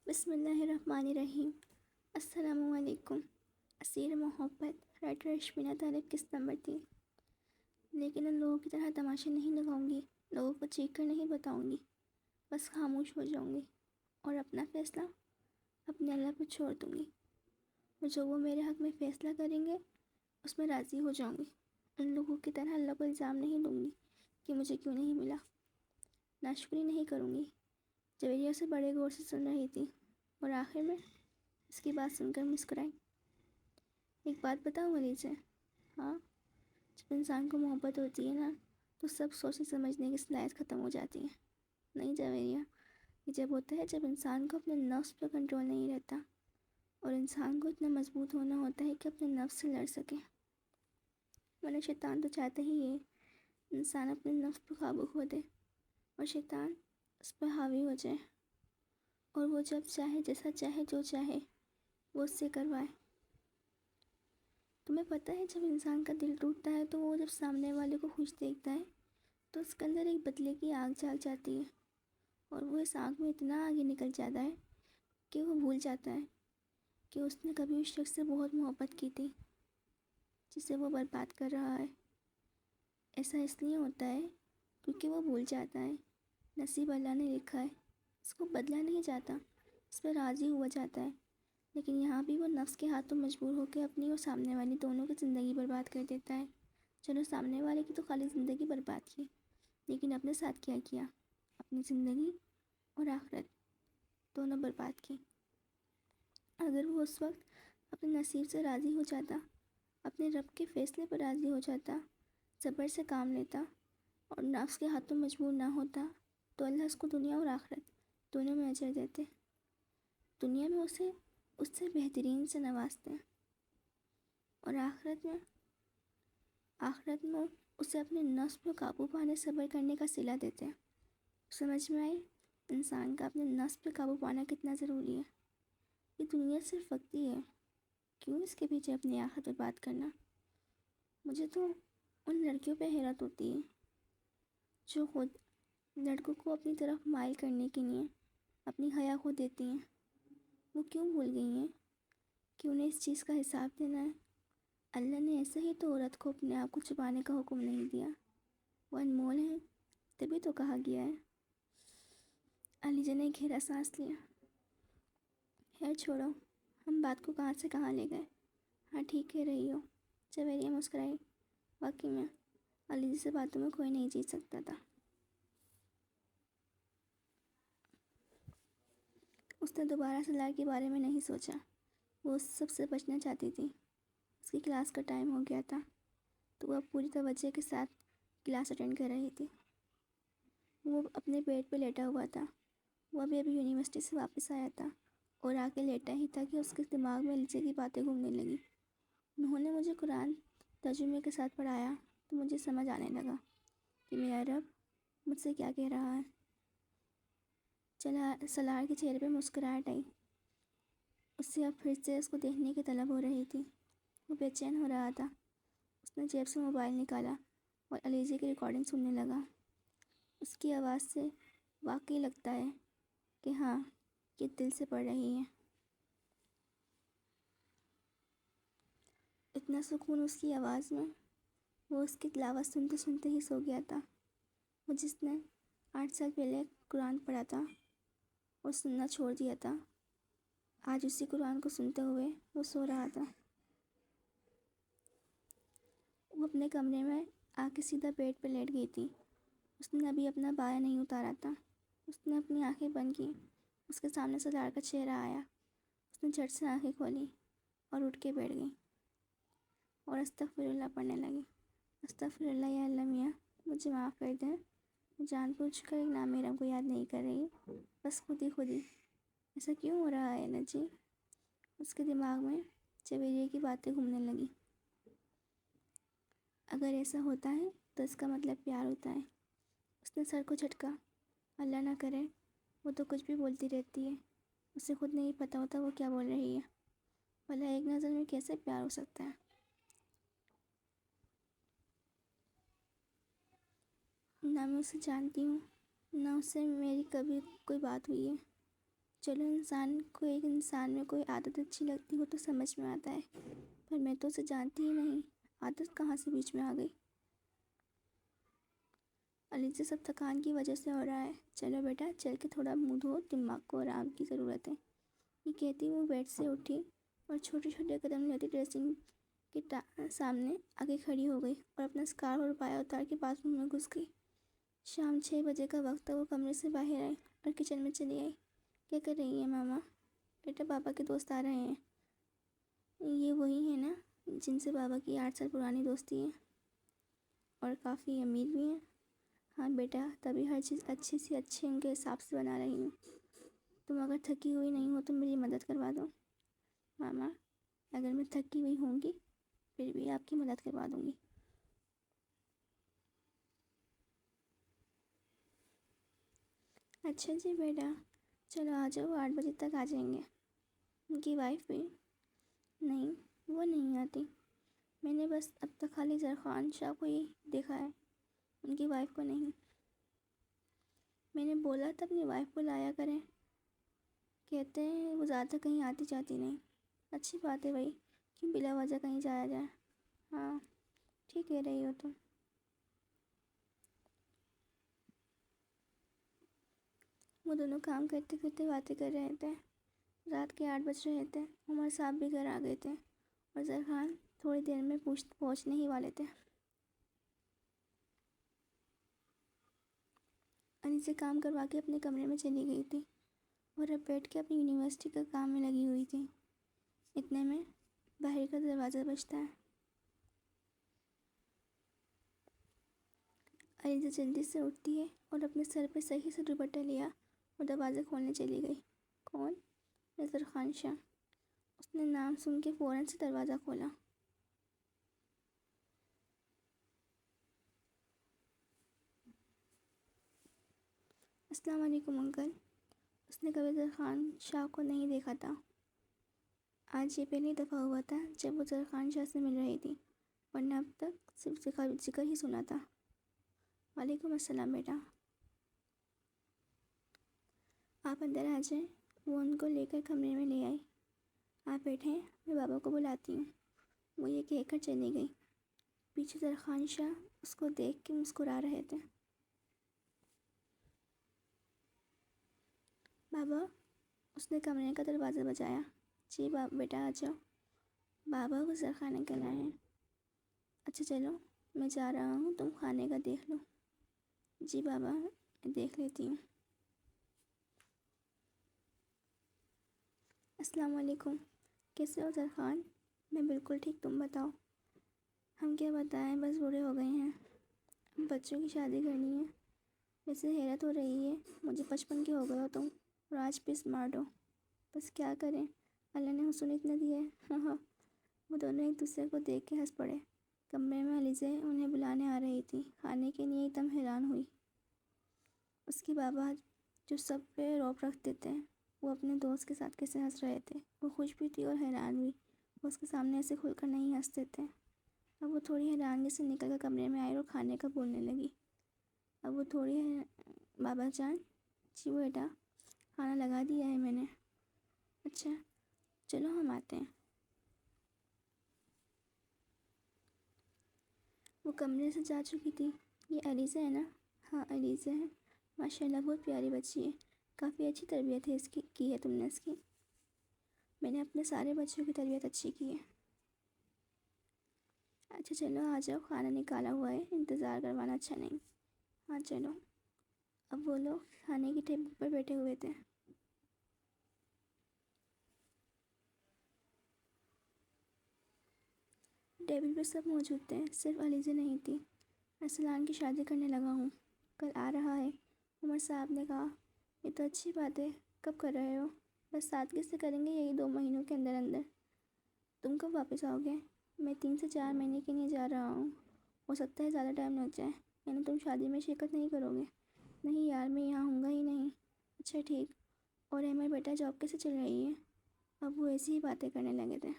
بسم اللہ الرحمن الرحیم۔ السلام علیکم۔ اسیر محبت، رائٹر اشمینہ طالب، قسط نمبر 3۔ لیکن ان لوگوں کی طرح تماشے نہیں لگاؤں گی، لوگوں کو چیخ کر نہیں بتاؤں گی، بس خاموش ہو جاؤں گی اور اپنا فیصلہ اپنے اللہ پر چھوڑ دوں گی، اور جو وہ میرے حق میں فیصلہ کریں گے اس میں راضی ہو جاؤں گی۔ ان لوگوں کی طرح اللہ کو الزام نہیں دوں گی کہ مجھے کیوں نہیں ملا، ناشکری نہیں کروں گی۔ جویریہ اسے بڑے غور سے سن رہی تھی اور آخر میں اس کی بات سن کر مسکرائی۔ ایک بات بتاؤں علی سے؟ ہاں، جب انسان کو محبت ہوتی ہے نا تو سب سوچنے سمجھنے کی صلاحیت ختم ہو جاتی ہے۔ نہیں جویریہ، یہ جب ہوتا ہے جب انسان کو اپنے نفس پر کنٹرول نہیں رہتا، اور انسان کو اتنا مضبوط ہونا ہوتا ہے کہ اپنے نفس سے لڑ سکے، ورنہ شیطان تو چاہتا ہی ہے انسان اپنے نفس پر قابو کھو دے اور شیطان اس پر حاوی ہو جائے، اور وہ جب چاہے، جیسا چاہے، جو چاہے وہ اس سے کروائے۔ تمہیں پتہ ہے جب انسان کا دل ٹوٹتا ہے تو وہ جب سامنے والے کو خوش دیکھتا ہے تو اس کے اندر ایک بدلے کی آگ جاگ جاتی ہے، اور وہ اس آگ میں اتنا آگے نکل جاتا ہے کہ وہ بھول جاتا ہے کہ اس نے کبھی اس شخص سے بہت محبت کی تھی جسے وہ برباد کر رہا ہے۔ ایسا اس لیے ہوتا ہے کیونکہ وہ بھول جاتا ہے نصیب اللہ نے لکھا ہے، اس کو بدلا نہیں جاتا، اس پہ راضی ہوا جاتا ہے۔ لیکن یہاں بھی وہ نفس کے ہاتھوں مجبور ہو کے اپنی اور سامنے والی دونوں کی زندگی برباد کر دیتا ہے۔ چلو، سامنے والے کی تو خالی زندگی برباد کی، لیکن اپنے ساتھ کیا کیا؟ اپنی زندگی اور آخرت دونوں برباد کی۔ اگر وہ اس وقت اپنے نصیب سے راضی ہو جاتا، اپنے رب کے فیصلے پر راضی ہو جاتا، صبر سے کام لیتا اور نفس کے ہاتھوں مجبور نہ ہوتا، تو اللہ اس کو دنیا اور آخرت دونوں میں اجر دیتے۔ دنیا میں اسے اس سے بہترین سے نوازتے، اور آخرت میں اسے اپنے نفس پر قابو پانے، صبر کرنے کا صلہ دیتے۔ سمجھ میں آئی انسان کا اپنے نفس پر قابو پانا کتنا ضروری ہے؟ یہ دنیا صرف وقتی ہے، کیوں اس کے پیچھے اپنی آخرت برباد کرنا؟ مجھے تو ان لڑکیوں پہ حیرت ہوتی ہے جو خود لڑکوں کو اپنی طرف مائل کرنے کے لیے اپنی حیا کھو دیتی ہیں۔ وہ کیوں بھول گئی ہیں کہ انہیں اس چیز کا حساب دینا ہے؟ اللہ نے ایسے ہی تو عورت کو اپنے آپ کو چھپانے کا حکم نہیں دیا، وہ انمول ہے، تبھی تو کہا گیا ہے۔ علی جی نے گہرا سانس لیا۔ خیر چھوڑو، ہم بات کو کہاں سے کہاں لے گئے۔ ہاں، ٹھیک کہہ رہی ہو، جویریہ مسکرائی۔ واقعی میں علی جی سے باتوں میں کوئی نہیں جیت سکتا تھا۔ اس نے دوبارہ سلار کے بارے میں نہیں سوچا، وہ اس سب سے بچنا چاہتی تھی۔ اس کی کلاس کا ٹائم ہو گیا تھا تو وہ اب پوری توجہ کے ساتھ کلاس اٹینڈ کر رہی تھی۔ وہ اپنے بیڈ پہ لیٹا ہوا تھا۔ وہ ابھی یونیورسٹی سے واپس آیا تھا اور آ کے لیٹا ہی تھا کہ اس کے دماغ میں علی کی باتیں گھومنے لگیں۔ انہوں نے مجھے قرآن ترجمے کے ساتھ پڑھایا تو مجھے سمجھ آنے لگا کہ میرا رب مجھ سے کیا کہہ رہا ہے۔ سلار کے چہرے پہ مسکراہٹ آئی، اس سے اب پھر سے اس کو دیکھنے کی طلب ہو رہی تھی۔ وہ بے چین ہو رہا تھا۔ اس نے جیب سے موبائل نکالا اور علی جی کی ریکارڈنگ سننے لگا۔ اس کی آواز سے واقعی لگتا ہے کہ ہاں، یہ دل سے پڑھ رہی ہے۔ اتنا سکون اس کی آواز میں، وہ اس کی تلاوت سنتے سنتے ہی سو گیا تھا۔ وہ جس نے 8 سال پہلے قرآن پڑھا تھا اور سننا چھوڑ دیا تھا، آج اسی قرآن کو سنتے ہوئے وہ سو رہا تھا۔ وہ اپنے کمرے میں آ کے سیدھا بیڈ پہ لیٹ گئی تھی۔ اس نے ابھی اپنا بایا نہیں اتارا تھا۔ اس نے اپنی آنکھیں بند کی، اس کے سامنے سلار کا چہرہ آیا۔ اس نے جھٹ سے آنکھیں کھولی اور اٹھ کے بیٹھ گئی اور استغفر اللہ پڑھنے لگی۔ استغفر اللہ، یا اللہ میاں مجھے معاف کر دیں، میں جان بوجھ کر نام رب کو یاد نہیں کر رہی، بس خود ہی ایسا کیوں ہو رہا ہے نا جی؟ اس کے دماغ میں جویریہ کی باتیں گھومنے لگی۔ اگر ایسا ہوتا ہے تو اس کا مطلب پیار ہوتا ہے۔ اس نے سر کو جھٹکا۔ اللہ نہ کرے، وہ تو کچھ بھی بولتی رہتی ہے، اسے خود نہیں پتہ ہوتا وہ کیا بول رہی ہے۔ بھلا ایک نظر میں کیسے پیار ہو سکتا ہے؟ نہ میں اسے جانتی ہوں، نہ اس سے میری کبھی کوئی بات ہوئی ہے۔ چلو انسان کو ایک انسان میں کوئی عادت اچھی لگتی ہو تو سمجھ میں آتا ہے، پر میں تو اسے جانتی ہی نہیں، عادت کہاں سے بیچ میں آ گئی۔ علی سے سب تھکان کی وجہ سے ہو رہا ہے، چلو بیٹا چل کے تھوڑا منہ دھو، دماغ کو آرام کی ضرورت ہے۔ یہ کہتی وہ بیڈ سے اٹھی اور چھوٹے چھوٹے قدم لیتی ڈریسنگ کے سامنے آگے کھڑی ہو گئی اور اپنا اسکارف اور پایا اتار کے باتھ روم میں گھس گئی۔ شام 6 بجے کا وقت تھا، وہ کمرے سے باہر آئی اور کچن میں چلی آئی۔ کیا کر رہی ہیں ماما؟ بیٹا پاپا کے دوست آ رہے ہیں۔ یہ وہی ہیں نا جن سے بابا کی 8 سال پرانی دوستی ہے اور کافی امیر بھی ہیں؟ ہاں بیٹا، تبھی ہر چیز اچھی سے اچھی ان کے حساب سے بنا رہی ہوں۔ تم اگر تھکی ہوئی نہیں ہو تو میری مدد کروا دو۔ ماما اگر میں تھکی ہوئی ہوں گی پھر بھی آپ کی مدد کروا دوں گی۔ اچھا جی بیٹا، چلو آ جاؤ، 8 بجے تک آ جائیں گے۔ ان کی وائف بھی؟ نہیں، وہ نہیں آتی، میں نے بس اب تک خالی زرخان شاہ کو ہی دیکھا ہے، ان کی وائف کو نہیں۔ میں نے بولا تھا اپنی وائف کو لایا کریں، کہتے ہیں وہ زیادہ کہیں آتی جاتی نہیں۔ اچھی بات ہے بھائی، کیوں بلا وجہ کہیں جایا جائے۔ ہاں ٹھیک کہہ رہی ہو تم۔ وہ دونوں کام کرتے کرتے باتیں کر رہے تھے۔ رات کے 8 بج رہے تھے، عمر صاحب بھی گھر آ گئے تھے اور زرخان تھوڑی دیر میں پہنچنے ہی والے تھے۔ علی سے کام کروا کے اپنے کمرے میں چلی گئی تھی اور اب بیٹھ کے اپنی یونیورسٹی کا کام میں لگی ہوئی تھی۔ اتنے میں باہر کا دروازہ بجتا ہے۔ علی جلدی سے اٹھتی ہے اور اپنے سر پہ صحیح سے دوپٹہ لیا اور دروازہ کھولنے چلی گئی۔ کون؟ زرخان شاہ۔ اس نے نام سن کے فوراً سے دروازہ کھولا۔ السلام علیکم انکل۔ اس نے کبھی زرخان شاہ کو نہیں دیکھا تھا، آج یہ پہلی دفعہ ہوا تھا جب وہ زرخان شاہ سے مل رہی تھی، ورنہ اب تک صرف ذکر ہی سنا تھا۔ وعلیکم السلام بیٹا، آپ اندر آ جائیں۔ وہ ان کو لے کر کمرے میں لے آئی۔ آپ بیٹھیں، میں بابا کو بلاتی ہوں۔ وہ یہ کہہ کر چلی گئی۔ پیچھے زرخان شاہ اس کو دیکھ کے مسکرا رہے تھے۔ بابا، اس نے کمرے کا دروازہ بجایا۔ جی بیٹا آ جاؤ۔ بابا وہ زرخان انکل آئے ہیں۔ اچھا چلو میں جا رہا ہوں، تم کھانے کا دیکھ لو۔ جی بابا میں دیکھ لیتی ہوں۔ السلام علیکم، کیسے ہو زرخان؟ میں بالکل ٹھیک، تم بتاؤ؟ ہم کیا بتائیں، بس بوڑھے ہو گئے ہیں، اب بچوں کی شادی کرنی ہے۔ ویسے حیرت ہو رہی ہے، مجھے 55 کے ہو گئے ہو تم اور آج بھی اسمارٹ ہو۔ بس کیا کریں، اللہ نے حسن اتنے دیے۔ وہ دونوں ایک دوسرے کو دیکھ کے ہنس پڑے۔ کمرے میں علیزہ انہیں بلانے آ رہی تھی، کھانے کے لیے ایک دم حیران ہوئی۔ اس کے بابا جو سب پہ رعب رکھتے تھے، وہ اپنے دوست کے ساتھ کیسے ہنس رہے تھے۔ وہ خوش بھی تھی اور حیران بھی، وہ اس کے سامنے ایسے کھل کر نہیں ہنستے تھے۔ اب وہ تھوڑی حیرانگی سے نکل کر کمرے میں آئی اور کھانے کا بولنے لگی۔ اب وہ تھوڑی بابا جان؟ جی بیٹا کھانا لگا دیا ہے میں نے۔ اچھا چلو ہم آتے ہیں۔ وہ کمرے سے جا چکی تھی۔ یہ علیزہ ہے نا؟ ہاں علیزہ ہے، ماشاءاللہ بہت پیاری بچی ہے، کافی اچھی تربیت ہے اس کی ہے تم نے اس کی۔ میں نے اپنے سارے بچوں کی تربیت اچھی کی ہے۔ اچھا چلو آ جاؤ، کھانا نکالا ہوا ہے، انتظار کروانا اچھا نہیں۔ ہاں چلو۔ اب وہ لوگ کھانے کی ٹیبل پر بیٹھے ہوئے تھے۔ ٹیبل پر سب موجود تھے، صرف علیزہ نہیں تھی۔ ارسلان کی شادی کرنے لگا ہوں، کل آ رہا ہے، عمر صاحب نے کہا۔ یہ تو اچھی بات ہے، کب کر رہے ہو؟ بس سادگی سے کریں گے، یہی 2 مہینوں کے اندر اندر۔ تم کب واپس آؤ گے؟ میں 3 سے 4 مہینے کے لیے جا رہا ہوں، ہو سکتا ہے زیادہ ٹائم لگ جائے۔ یعنی تم شادی میں شرکت نہیں کرو گے؟ نہیں یار، میں یہاں ہوں گا ہی نہیں۔ اچھا ٹھیک، اور احمد بیٹا جاب کیسے چل رہی ہے؟ اب وہ ایسی ہی باتیں کرنے لگے تھے۔